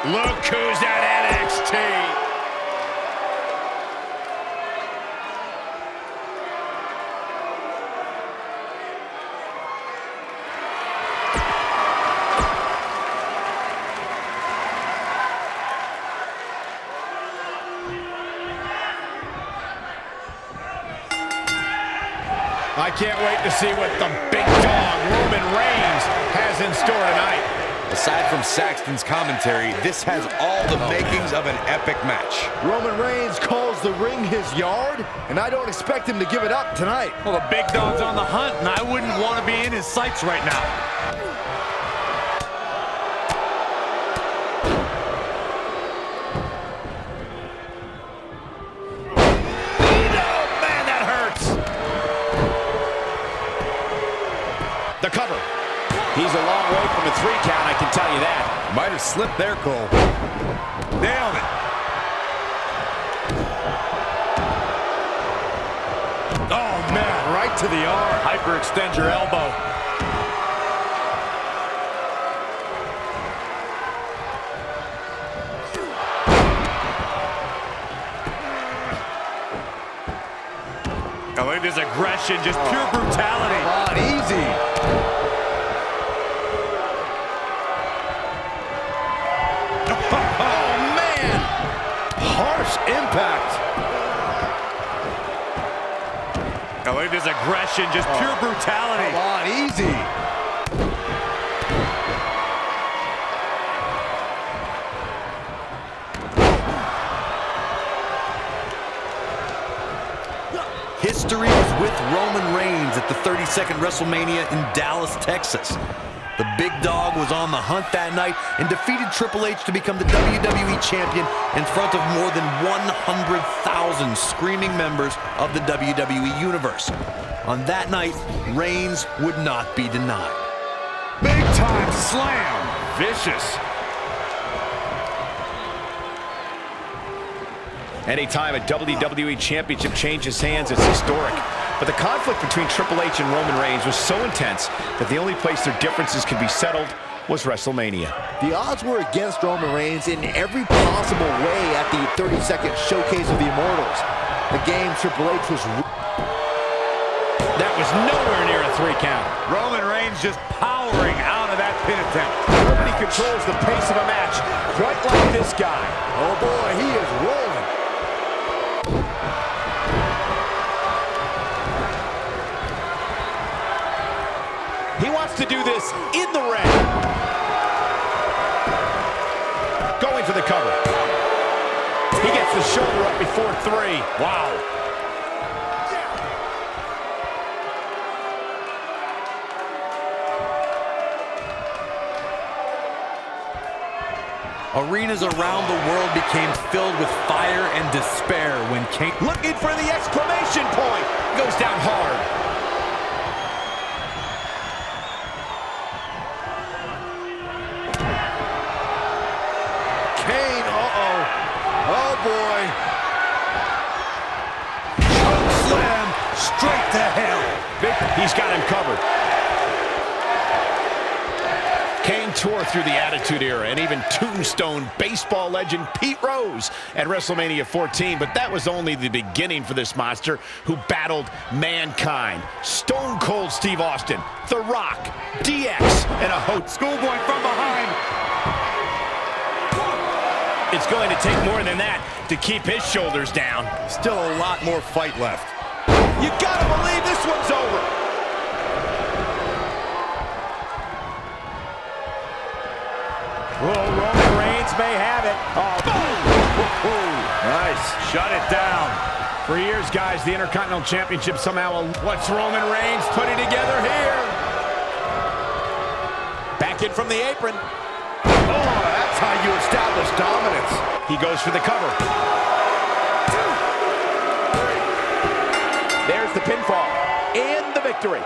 Look who's at NXT. I can't wait to see what the big dog, Roman Reigns, has in store tonight. Aside from Saxton's commentary, this has all the makings of an epic match. Roman Reigns calls the ring his yard, and I don't expect him to give it up tonight. Well, the big dog's on the hunt, and I wouldn't want to be in his sights right now. The cover. He's a long way from a 3 count, I can tell you that. Might have slipped there, Cole. Nailed it. Oh, man, right to the arm. Hyperextend your elbow. Oh, look at this aggression, just pure brutality. Come on, easy. Impact. Oh, look at this aggression, just pure brutality. Come on, easy. History is with Roman Reigns at the 32nd WrestleMania in Dallas, Texas. The big dog was on the hunt that night and defeated Triple H to become the WWE Champion in front of more than 100,000 screaming members of the WWE Universe. On that night, Reigns would not be denied. Big time slam. Vicious. Anytime a WWE Championship changes hands, it's historic. But the conflict between Triple H and Roman Reigns was so intense that the only place their differences could be settled was WrestleMania. The odds were against Roman Reigns in every possible way at the 32nd Showcase of the Immortals. The game Triple H was... That was nowhere near a 3 count. Roman Reigns just powering out of that pin attempt. Nobody controls the pace of a match quite like this guy. Oh boy, he is rolling. He wants to do this in the ring. Going for the cover. He gets the shoulder up before 3. Wow. Arenas around the world became filled with fire and despair when Kane... Looking for the exclamation point. Goes down hard. Kane, oh boy. Choke slam straight to hell. He's got him covered. Kane tore through the Attitude Era and even tombstone baseball legend Pete Rose at WrestleMania 14, but that was only the beginning for this monster who battled Mankind, Stone Cold Steve Austin, The Rock, DX, and a host. Schoolboy from behind. It's going to take more than that to keep his shoulders down. Still a lot more fight left. You gotta believe this one's over. Oh, Roman Reigns may have it. Oh, Nice. shut it down. For years, guys, the Intercontinental Championship somehow... What's Roman Reigns putting together here? Back in from the apron. Oh, that's how you establish dominance. He goes for the cover. There's the pinfall and the victory.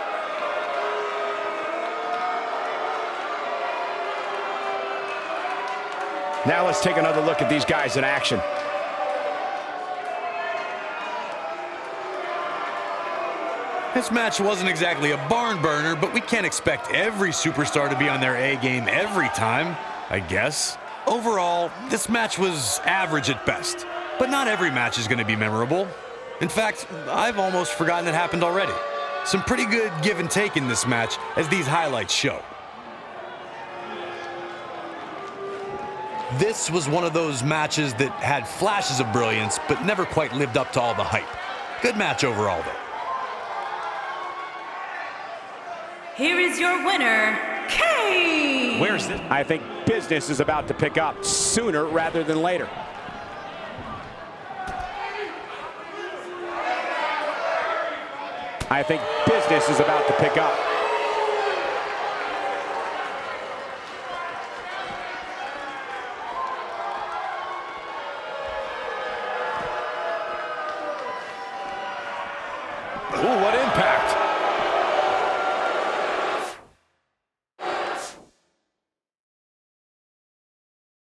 Now let's take another look at these guys in action. This match wasn't exactly a barn burner, but we can't expect every superstar to be on their A game every time, I guess. Overall, this match was average at best. But not every match is going to be memorable. In fact, I've almost forgotten it happened already. Some pretty good give and take in this match, as these highlights show. This was one of those matches that had flashes of brilliance, but never quite lived up to all the hype. Good match overall, though. Here is your winner, Kane! Where's this? I think business is about to pick up sooner rather than later. I think business is about to pick up.